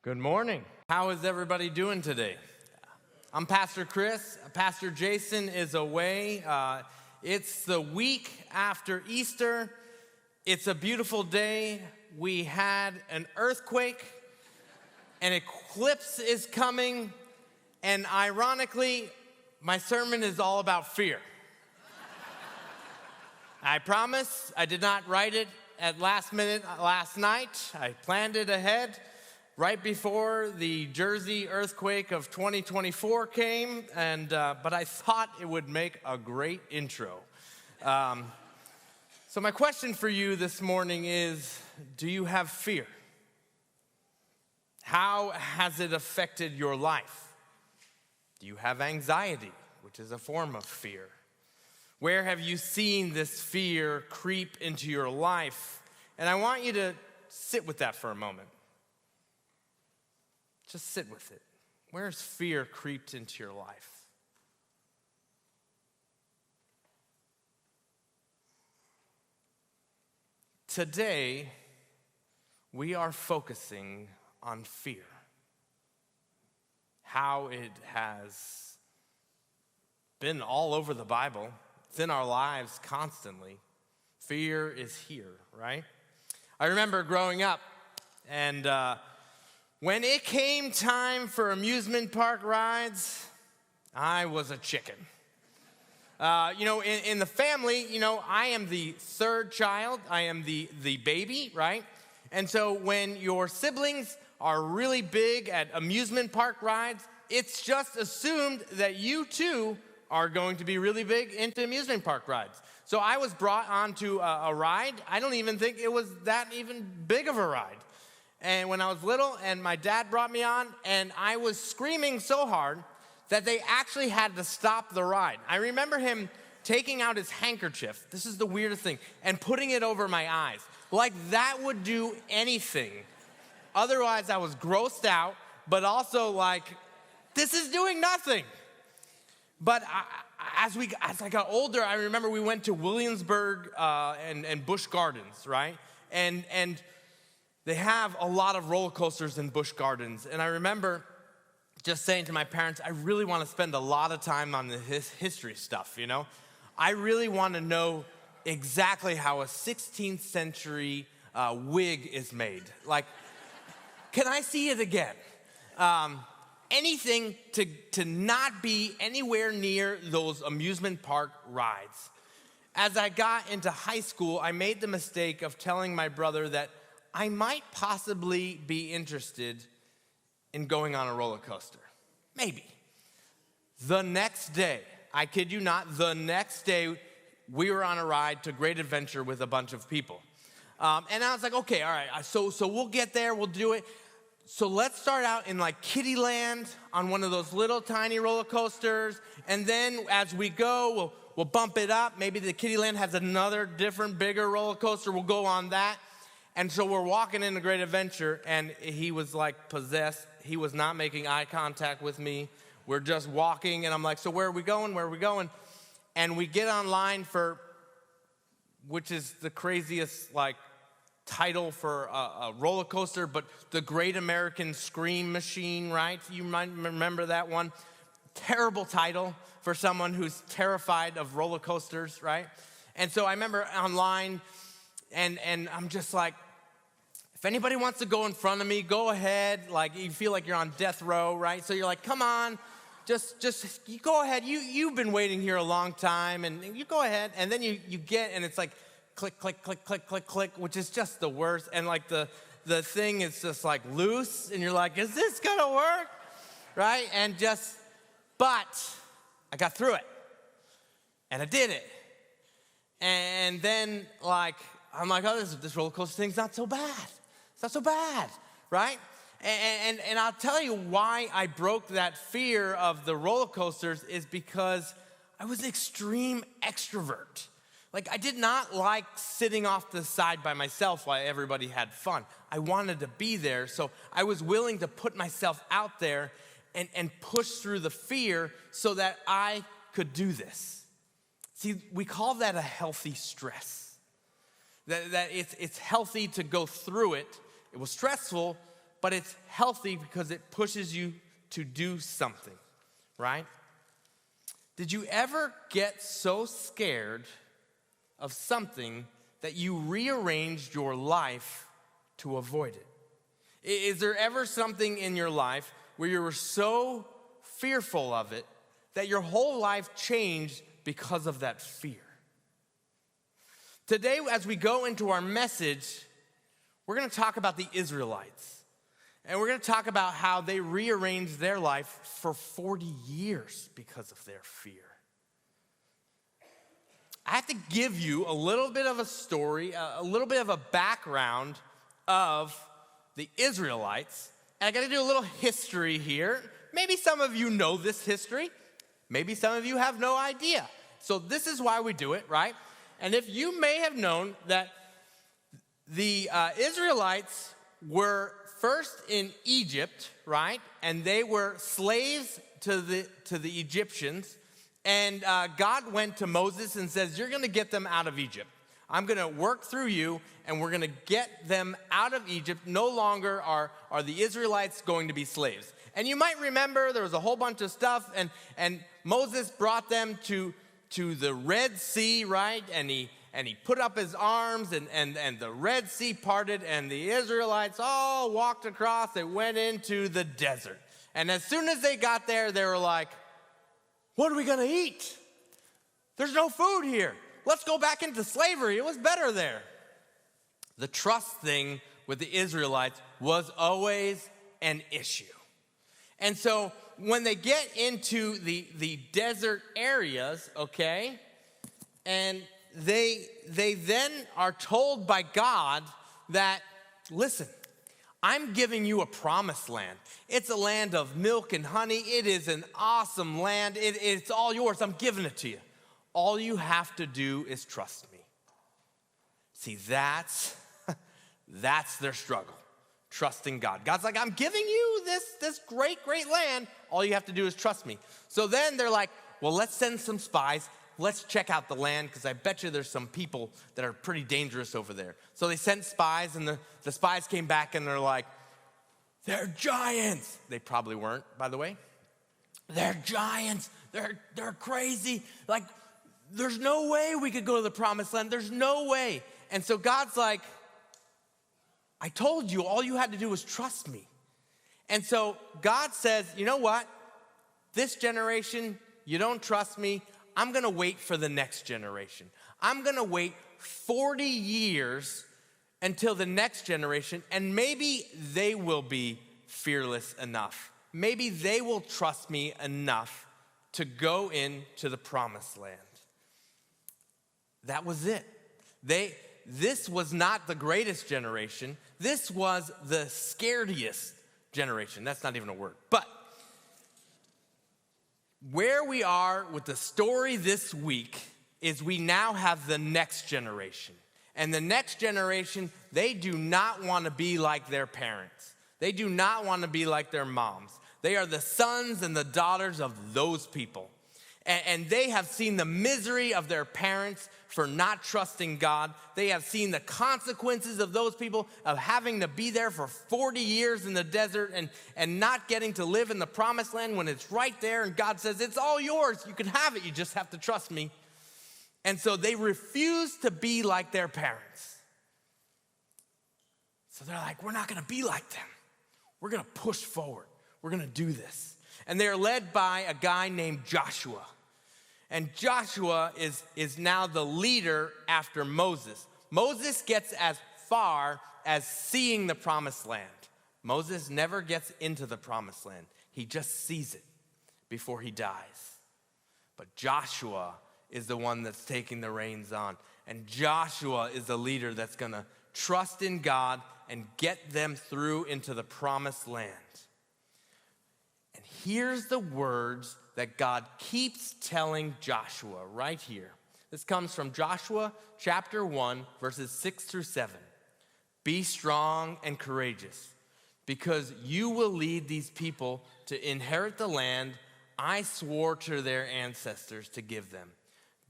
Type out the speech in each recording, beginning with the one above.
Good morning. How is everybody doing today? I'm Pastor Chris. Pastor Jason is away. It's the week after Easter. It's a beautiful day. We had an earthquake. An eclipse is coming. And ironically, my sermon is all about fear. I promise I did not write it at last minute last night. I planned it ahead. Right before the Jersey earthquake of 2024 came, but I thought it would make a great intro. So my question for you this morning is, do you have fear? How has it affected your life? Do you have anxiety, which is a form of fear? Where have you seen this fear creep into your life? And I want you to sit with that for a moment. Just sit with it. Where has fear creeped into your life? Today, we are focusing on fear. How it has been all over the Bible. It's in our lives constantly. Fear is here, right? I remember growing up and when it came time for amusement park rides, I was a chicken. In the family, I am the third child. I am the baby, right? And so when your siblings are really big at amusement park rides, it's just assumed that you too are going to be really big into amusement park rides. So I was brought onto a ride. I don't even think it was that even big of a ride. And when I was little, and my dad brought me on, and I was screaming so hard that they actually had to stop the ride. I remember him taking out his handkerchief, this is the weirdest thing, and putting it over my eyes. Like that would do anything. Otherwise, I was grossed out, but also like, this is doing nothing. But as I got older, I remember we went to Williamsburg and Busch Gardens, right? And they have a lot of roller coasters in Busch Gardens. And I remember just saying to my parents, I really want to spend a lot of time on the history stuff, I really want to know exactly how a 16th century wig is made. Like, can I see it again? Anything to not be anywhere near those amusement park rides. As I got into high school, I made the mistake of telling my brother that I might possibly be interested in going on a roller coaster. Maybe. The next day, I kid you not, the next day, we were on a ride to Great Adventure with a bunch of people. And I was like, okay, all right, so we'll get there, we'll do it. So let's start out in like Kiddieland on one of those little tiny roller coasters. And then as we go, we'll bump it up. Maybe the Kiddieland has another different, bigger roller coaster. We'll go on that. And so we're walking into Great Adventure, and he was like possessed. He was not making eye contact with me. We're just walking, and I'm like, so where are we going? Where are we going? And we get online for, which is the craziest title for a roller coaster, but the Great American Scream Machine, right? You might remember that one. Terrible title for someone who's terrified of roller coasters, right? And so I remember online, and I'm just like, if anybody wants to go in front of me, go ahead. Like, you feel like you're on death row, right? So you're like, come on, just you go ahead. You've been waiting here a long time, and you go ahead. And then you get, and it's like, click, click, click, click, click, click, which is just the worst. And like the thing is just like loose, and you're like, is this gonna work? Right? But I got through it, and I did it. And then I'm like, oh, this roller coaster thing's not so bad. It's not so bad, right? And I'll tell you why I broke that fear of the roller coasters is because I was an extreme extrovert. Like, I did not like sitting off the side by myself while everybody had fun. I wanted to be there, so I was willing to put myself out there and push through the fear so that I could do this. See, we call that a healthy stress. That it's healthy to go through it. It was stressful, but it's healthy because it pushes you to do something, right? Did you ever get so scared of something that you rearranged your life to avoid it? Is there ever something in your life where you were so fearful of it that your whole life changed because of that fear? Today, as we go into our message, we're going to talk about the Israelites. And we're going to talk about how they rearranged their life for 40 years because of their fear. I have to give you a little bit of a story, a little bit of a background of the Israelites. And I got to do a little history here. Maybe some of you know this history. Maybe some of you have no idea. So this is why we do it, right? And if you may have known that the Israelites were first in Egypt, right? And they were slaves to the Egyptians. And God went to Moses and says, you're going to get them out of Egypt. I'm going to work through you, and we're going to get them out of Egypt. No longer are the Israelites going to be slaves. And you might remember there was a whole bunch of stuff, and Moses brought them to the Red Sea, right? And he put up his arms, and the Red Sea parted, and the Israelites all walked across. They went into the desert. And as soon as they got there, they were like, what are we going to eat? There's no food here. Let's go back into slavery. It was better there. The trust thing with the Israelites was always an issue. And so when they get into the desert areas, okay, and they then are told by God that, listen, I'm giving you a promised land. It's a land of milk and honey. It is an awesome land. It's all yours. I'm giving it to you. All you have to do is trust me. See, that's their struggle, trusting God. God's like, I'm giving you this great land. All you have to do is trust me. So then they're like, well, let's send some spies. Let's check out the land, because I bet you there's some people that are pretty dangerous over there. So they sent spies, and the spies came back, and they're like, they're giants. They probably weren't, by the way. They're giants. They're crazy. Like, there's no way we could go to the promised land. There's no way. And so God's like, I told you, all you had to do was trust me. And so God says, you know what? This generation, you don't trust me. I'm going to wait for the next generation. I'm going to wait 40 years until the next generation, and maybe they will be fearless enough. Maybe they will trust me enough to go into the promised land. That was it. This was not the greatest generation. This was the scariest generation. That's not even a word. But where we are with the story this week is we now have the next generation. And the next generation, they do not want to be like their parents. They do not want to be like their moms. They are the sons and the daughters of those people. And they have seen the misery of their parents for not trusting God. They have seen the consequences of those people of having to be there for 40 years in the desert and not getting to live in the promised land when it's right there. And God says, it's all yours. You can have it. You just have to trust me. And so they refuse to be like their parents. So they're like, we're not going to be like them. We're going to push forward. We're going to do this. And they're led by a guy named Joshua. And Joshua is now the leader after Moses. Moses gets as far as seeing the promised land. Moses never gets into the promised land. He just sees it before he dies. But Joshua is the one that's taking the reins on. And Joshua is the leader that's going to trust in God and get them through into the promised land. And here's the words that God keeps telling Joshua right here. This comes from Joshua chapter 1, verses 6 through 7. Be strong and courageous, because you will lead these people to inherit the land I swore to their ancestors to give them.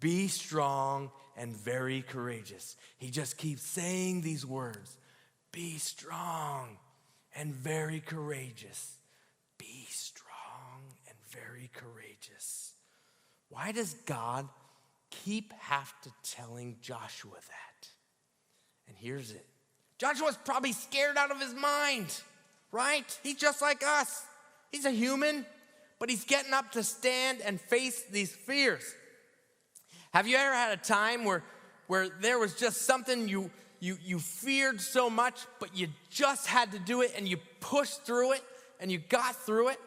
Be strong and very courageous. He just keeps saying these words. Be strong and very courageous. Be strong and very courageous. Why does God keep telling Joshua that? And here's it. Joshua's probably scared out of his mind, right? He's just like us. He's a human, but he's getting up to stand and face these fears. Have you ever had a time where there was just something you feared so much, but you just had to do it and you pushed through it and you got through it?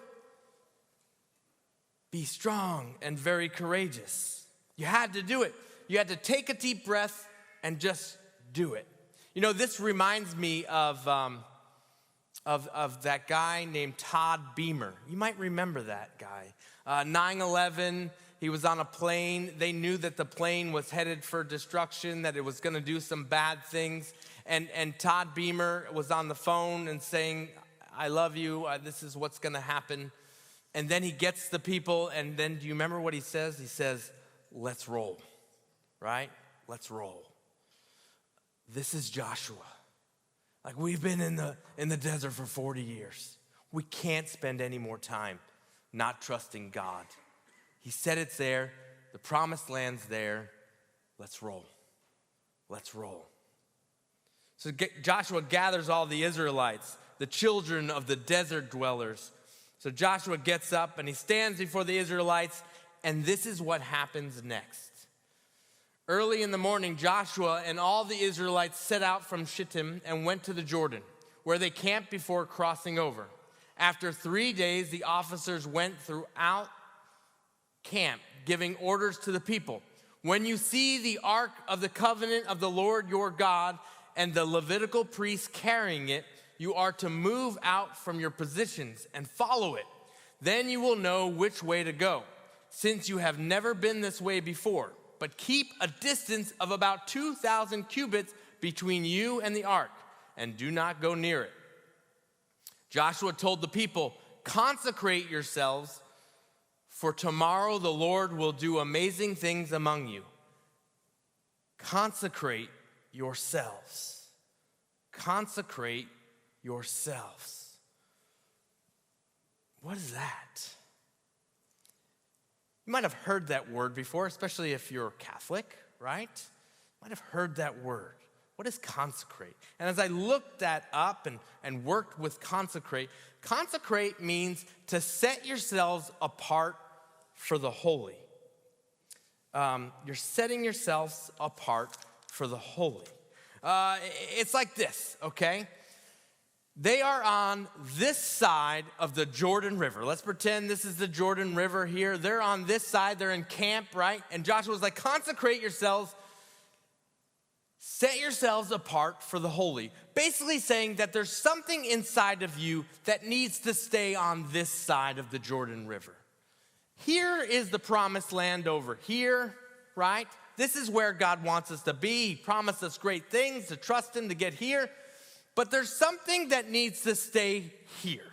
Be strong and very courageous. You had to do it. You had to take a deep breath and just do it. You know, this reminds me of that guy named Todd Beamer. You might remember that guy. 9/11, he was on a plane. They knew that the plane was headed for destruction, that it was going to do some bad things. And Todd Beamer was on the phone and saying, I love you, this is what's going to happen. And then he gets the people, and then do you remember what he says? He says, let's roll, right? Let's roll. This is Joshua. Like, we've been in the desert for 40 years. We can't spend any more time not trusting God. He said it's there. The promised land's there. Let's roll. Let's roll. So Joshua gathers all the Israelites, the children of the desert dwellers. So Joshua gets up and he stands before the Israelites, and this is what happens next. Early in the morning, Joshua and all the Israelites set out from Shittim and went to the Jordan, where they camped before crossing over. After 3 days, the officers went throughout camp, giving orders to the people. When you see the ark of the covenant of the Lord your God and the Levitical priests carrying it, you are to move out from your positions and follow it. Then you will know which way to go, since you have never been this way before. But keep a distance of about 2,000 cubits between you and the ark, and do not go near it. Joshua told the people, consecrate yourselves, for tomorrow the Lord will do amazing things among you. Consecrate yourselves. Consecrate yourselves. What is that? You might have heard that word before, especially if you're Catholic, right? You might have heard that word. What is consecrate? And as I looked that up and worked with consecrate, consecrate means to set yourselves apart for the holy. You're setting yourselves apart for the holy. It's like this, okay? They are on this side of the Jordan River. Let's pretend this is the Jordan River here. They're on this side. They're in camp, right? And Joshua's like, consecrate yourselves. Set yourselves apart for the holy. Basically saying that there's something inside of you that needs to stay on this side of the Jordan River. Here is the promised land over here, right? This is where God wants us to be. He promised us great things, to trust him, to get here. But there's something that needs to stay here.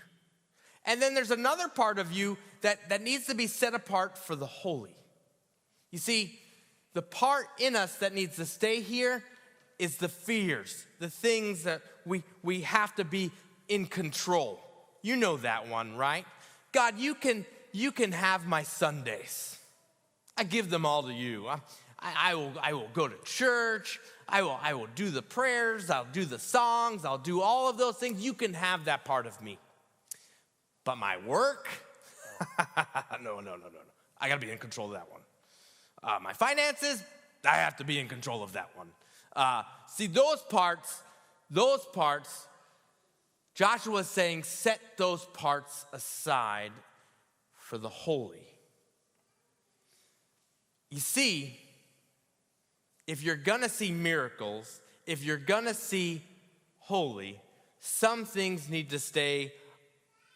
And then there's another part of you that needs to be set apart for the holy. You see, the part in us that needs to stay here is the fears, the things that we have to be in control. You know that one, right? God, you can have my Sundays. I give them all to you. I will go to church. I will do the prayers. I'll do the songs. I'll do all of those things. You can have that part of me. But my work? No. I got to be in control of that one. My finances? I have to be in control of that one. See, those parts, Joshua's saying, set those parts aside for the holy. You see, if you're gonna see miracles, if you're gonna see holy, some things need to stay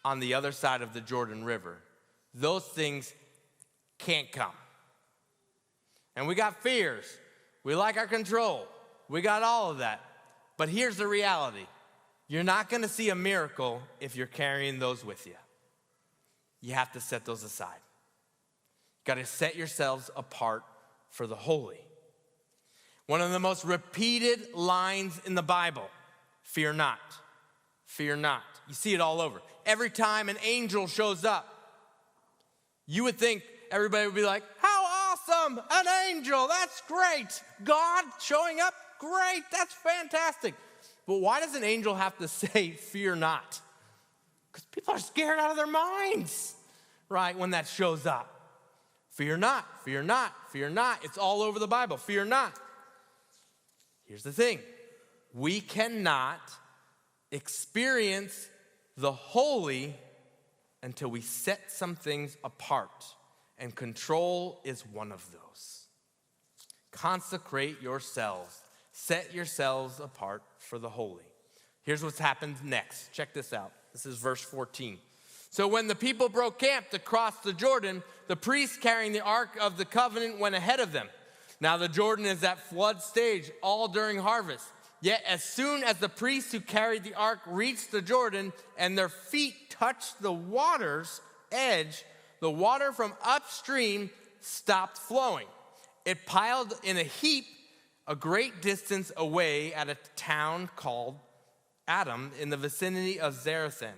on the other side of the Jordan River. Those things can't come. And we got fears. We like our control. We got all of that. But here's the reality. You're not gonna see a miracle if you're carrying those with you. You have to set those aside. You gotta set yourselves apart for the holy. One of the most repeated lines in the Bible, fear not. fear not. You see it all over. Every time an angel shows up, you would think everybody would be like, how awesome, an angel, that's great. God showing up, great, that's fantastic. But why does an angel have to say, fear not? Because people are scared out of their minds, right, when that shows up. Fear not, fear not, fear not. It's all over the Bible, fear not. Here's the thing. We cannot experience the holy until we set some things apart, and control is one of those. Consecrate yourselves. Set yourselves apart for the holy. Here's what's happened next. Check this out. This is verse 14. So when the people broke camp to cross the Jordan, the priests carrying the Ark of the Covenant went ahead of them. Now the Jordan is at flood stage, all during harvest. Yet as soon as the priests who carried the ark reached the Jordan and their feet touched the water's edge, the water from upstream stopped flowing. It piled in a heap a great distance away at a town called Adam in the vicinity of Zarethan,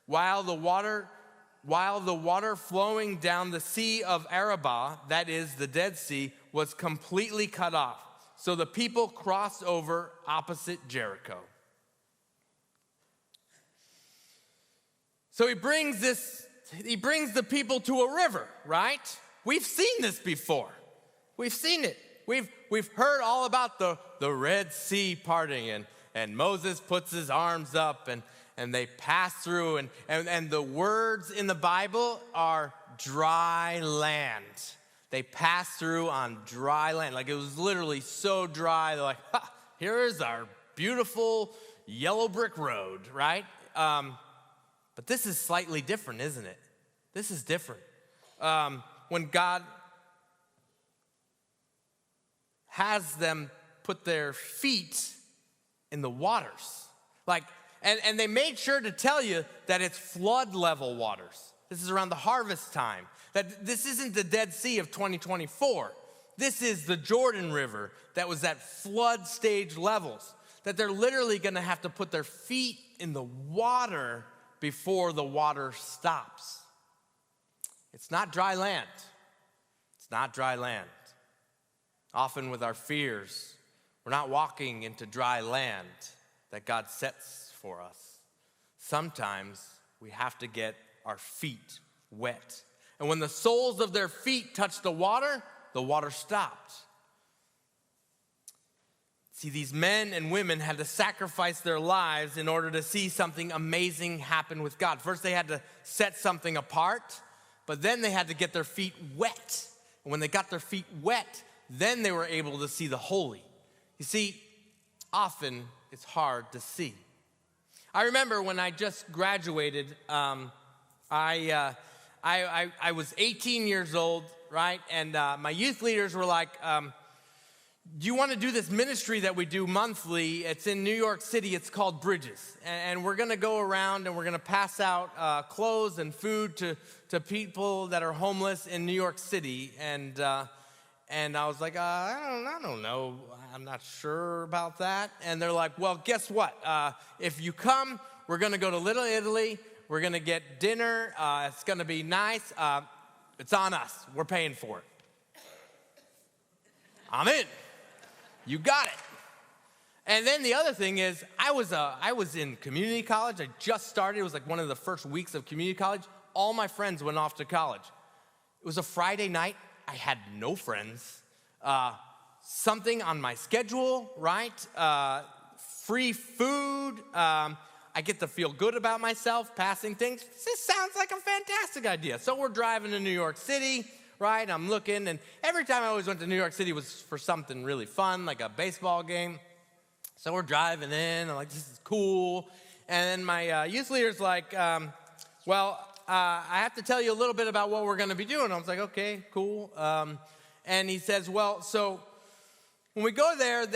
while the water flowing down the Sea of Arabah, that is the Dead Sea, was completely cut off. So the people crossed over opposite Jericho. So he brings the people to a river, right? We've seen this before. We've seen it. We've heard all about the Red Sea parting, and Moses puts his arms up and they pass through, and the words in the Bible are dry land. They passed through on dry land. Like, it was literally so dry. They're like, here is our beautiful yellow brick road, right? But this is slightly different, isn't it? This is different. When God has them put their feet in the waters. And they made sure to tell you that it's flood level waters. This is around the harvest time. That this isn't the Dead Sea of 2024. This is the Jordan River that was at flood stage levels. That they're literally going to have to put their feet in the water before the water stops. It's not dry land. It's not dry land. Often with our fears, we're not walking into dry land that God sets for us. Sometimes we have to get our feet wet. And when the soles of their feet touched the water stopped. See, these men and women had to sacrifice their lives in order to see something amazing happen with God. First, they had to set something apart, but then they had to get their feet wet. And when they got their feet wet, then they were able to see the holy. You see, often it's hard to see. I remember when I just graduated, I was 18 years old, right? And my youth leaders were like, do you want to do this ministry that we do monthly? It's in New York City. It's called Bridges. And we're going to go around and we're going to pass out clothes and food to people that are homeless in New York City. And I was like, I don't know. I'm not sure about that. And they're like, well, guess what? If you come, we're going to go to Little Italy. We're going to get dinner. It's going to be nice. It's on us. We're paying for it. I'm in. You got it. And then the other thing is, I was in community college. I just started. It was like one of the first weeks of community college. All my friends went off to college. It was a Friday night. I had no friends. Something on my schedule, right? Free food. I get to feel good about myself, passing things. This sounds like a fantastic idea. So we're driving to New York City, right? I'm looking, and every time I always went to New York City was for something really fun, like a baseball game. So we're driving in, I'm like, this is cool. And then my youth leader's like, I have to tell you a little bit about what we're going to be doing. I was like, okay, cool. And he says, well, so when we go there,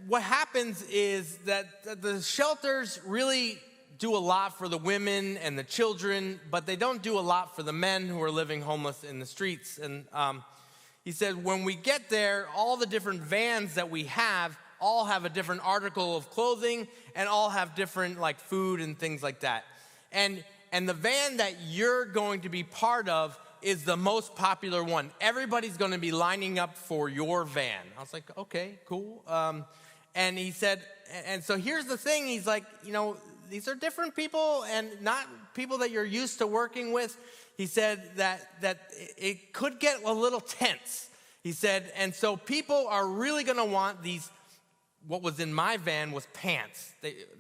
what happens is that the shelters really do a lot for the women and the children, but they don't do a lot for the men who are living homeless in the streets. And he said, when we get there, all the different vans that we have all have a different article of clothing and all have different like food and things like that. And the van that you're going to be part of is the most popular one. Everybody's going to be lining up for your van. I was like, okay, cool. And he said, and so here's the thing. He's like, these are different people and not people that you're used to working with. He said that it could get a little tense. He said, and so people are really going to want these. What was in my van was pants.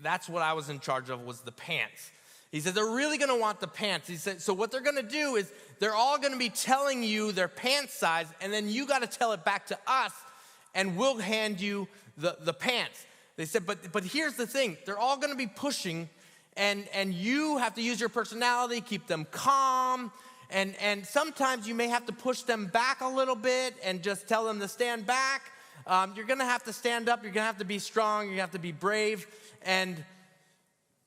That's what I was in charge of, was the pants. He said, they're really going to want the pants. He said, so what they're going to do is they're all going to be telling you their pants size, and then you got to tell it back to us, and we'll hand you the pants. They said, but here's the thing. They're all going to be pushing, and you have to use your personality, keep them calm, and sometimes you may have to push them back a little bit and just tell them to stand back. You're going to have to stand up. You're going to have to be strong. You're going to have to be brave. And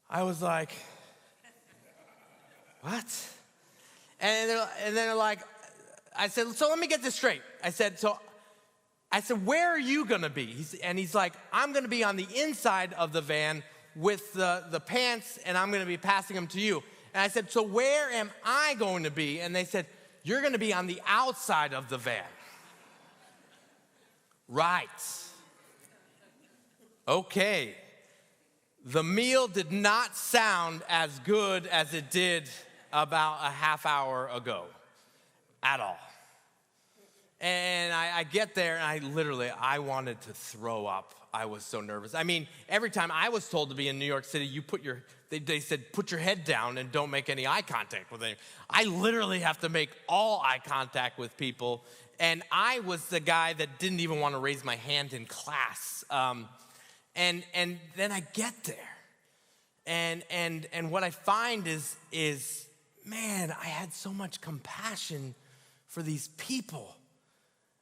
I was like, what? And they're like, I said, so let me get this straight. I said, where are you going to be? He's like, I'm going to be on the inside of the van with the pants, and I'm going to be passing them to you. And I said, so where am I going to be? And they said, you're going to be on the outside of the van. Right. Okay. The meal did not sound as good as it did about a half hour ago at all. And I get there, and I wanted to throw up. I was so nervous. I mean, every time I was told to be in New York City, they said, put your head down and don't make any eye contact with anyone. I literally have to make all eye contact with people. And I was the guy that didn't even want to raise my hand in class. And then I get there. And what I find is, man, I had so much compassion for these people.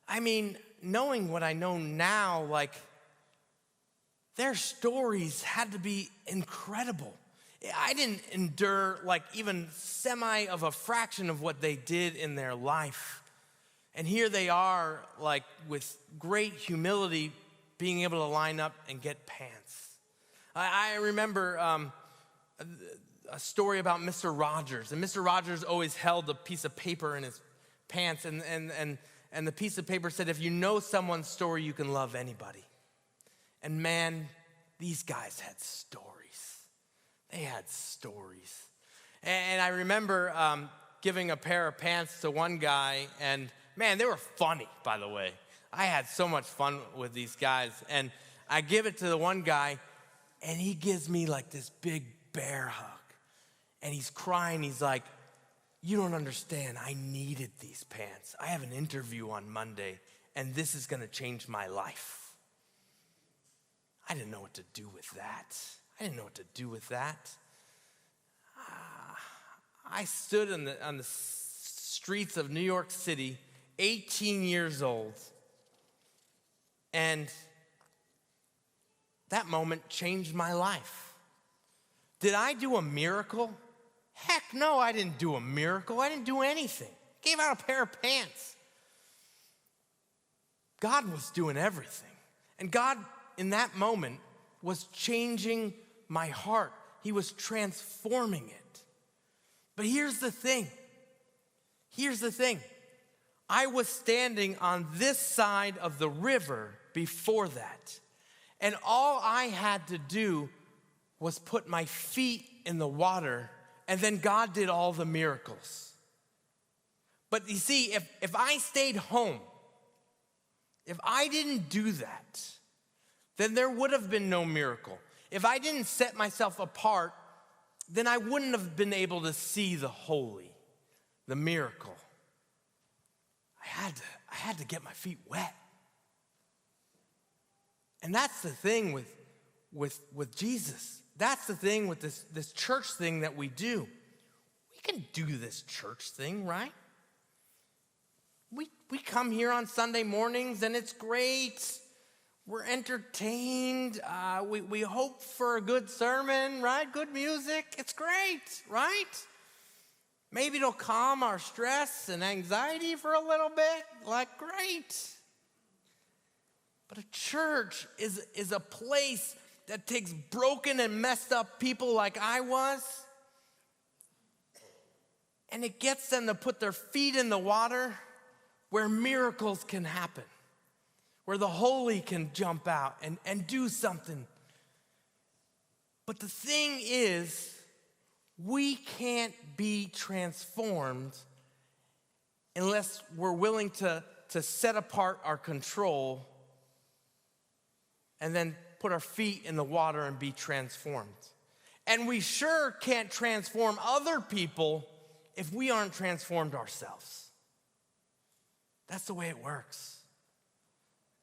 I mean, knowing what I know now, like, their stories had to be incredible. I didn't endure like even semi of a fraction of what they did in their life. And here they are, like, with great humility, being able to line up and get pants. I remember a story about Mr. Rogers. And Mr. Rogers always held a piece of paper in his pants. And the piece of paper said, if you know someone's story, you can love anybody. And man, these guys had stories. They had stories. And I remember giving a pair of pants to one guy, and man, they were funny, by the way. I had so much fun with these guys. And I give it to the one guy, and he gives me like this big bear hug. And he's crying. He's like, you don't understand. I needed these pants. I have an interview on Monday, and this is going to change my life. I didn't know what to do with that. I stood on the streets of New York City, 18 years old, and that moment changed my life. Did I do a miracle? Heck no, I didn't do a miracle. I didn't do anything. Gave out a pair of pants. God was doing everything. And God, in that moment, was changing my heart. He was transforming it. But here's the thing. I was standing on this side of the river before that. And all I had to do was put my feet in the water, and then God did all the miracles. But you see, if I stayed home, if I didn't do that, then there would have been no miracle. If I didn't set myself apart, then I wouldn't have been able to see the holy, the miracle. I had to get my feet wet. And that's the thing with Jesus. That's the thing with this church thing that we do. We can do this church thing, right? We come here on Sunday mornings and it's great. We're entertained. We hope for a good sermon, right? Good music. It's great, right? Maybe it'll calm our stress and anxiety for a little bit. Like, great. But a church is a place that takes broken and messed up people like I was, and it gets them to put their feet in the water where miracles can happen, where the holy can jump out and do something. But the thing is, we can't be transformed unless we're willing to set apart our control and then put our feet in the water and be transformed. And we sure can't transform other people if we aren't transformed ourselves. That's the way it works.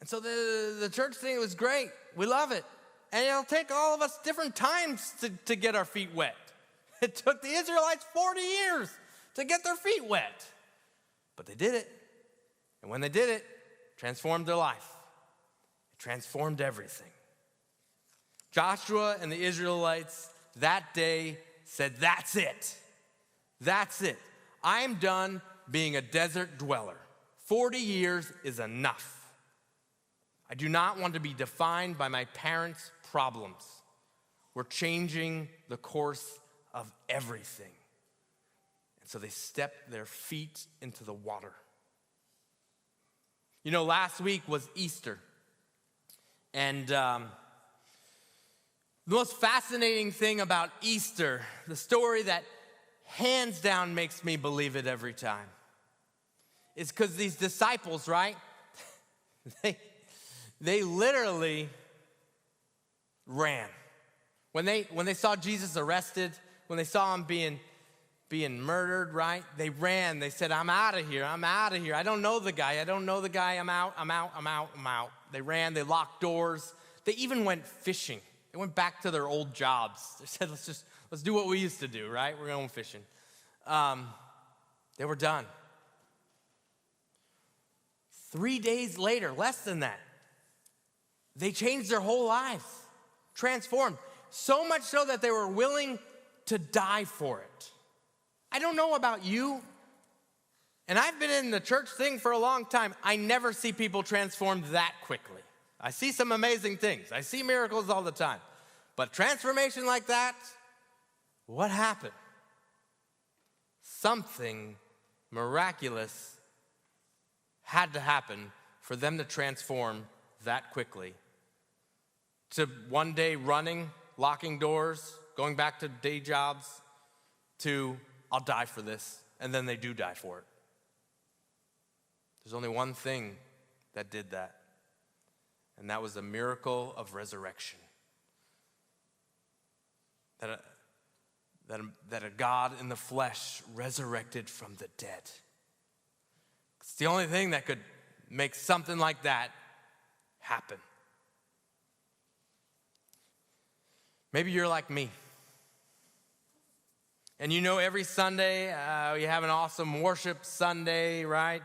And so the church thing was great. We love it. And it'll take all of us different times to get our feet wet. It took the Israelites 40 years to get their feet wet. But they did it. And when they did it, it transformed their life. It transformed everything. Joshua and the Israelites that day said, that's it. That's it. I am done being a desert dweller. 40 years is enough. I do not want to be defined by my parents' problems. We're changing the course of everything. And so they stepped their feet into the water. You know, last week was Easter. And the most fascinating thing about Easter, the story that hands down makes me believe it every time, is because these disciples, right? They literally ran. When they saw Jesus arrested, when they saw him being murdered, right? They ran. They said, I'm out of here. I'm out of here. I don't know the guy. I'm out. They ran. They locked doors. They even went fishing. They went back to their old jobs. They said, let's do what we used to do, right? We're going fishing. They were done. 3 days later, less than that, they changed their whole lives, transformed. So much so that they were willing to die for it. I don't know about you, and I've been in the church thing for a long time. I never see people transformed that quickly. I see some amazing things. I see miracles all the time. But transformation like that, what happened? Something miraculous had to happen for them to transform that quickly. To one day running, locking doors, going back to day jobs, to I'll die for this, and then they do die for it. There's only one thing that did that, and that was the miracle of resurrection. That a God in the flesh resurrected from the dead. It's the only thing that could make something like that happen. Maybe you're like me. And you know every Sunday we have an awesome worship Sunday, right?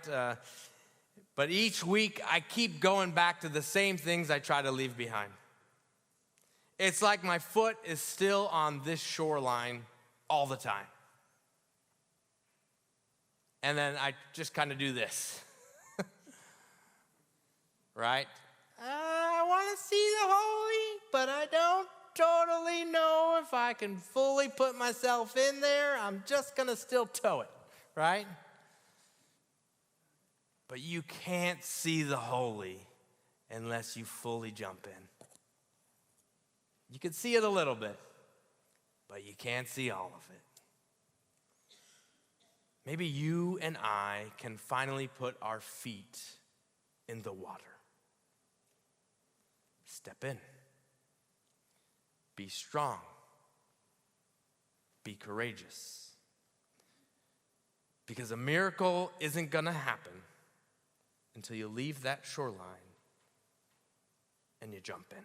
But each week I keep going back to the same things I try to leave behind. It's like my foot is still on this shoreline all the time. And then I just kind of do this. Right? I want to see the holy, but I don't totally know if I can fully put myself in there. I'm just going to still toe it, right? But you can't see the holy unless you fully jump in. You can see it a little bit, but you can't see all of it. Maybe you and I can finally put our feet in the water. Step in. Be strong. Be courageous. Because a miracle isn't going to happen until you leave that shoreline and you jump in.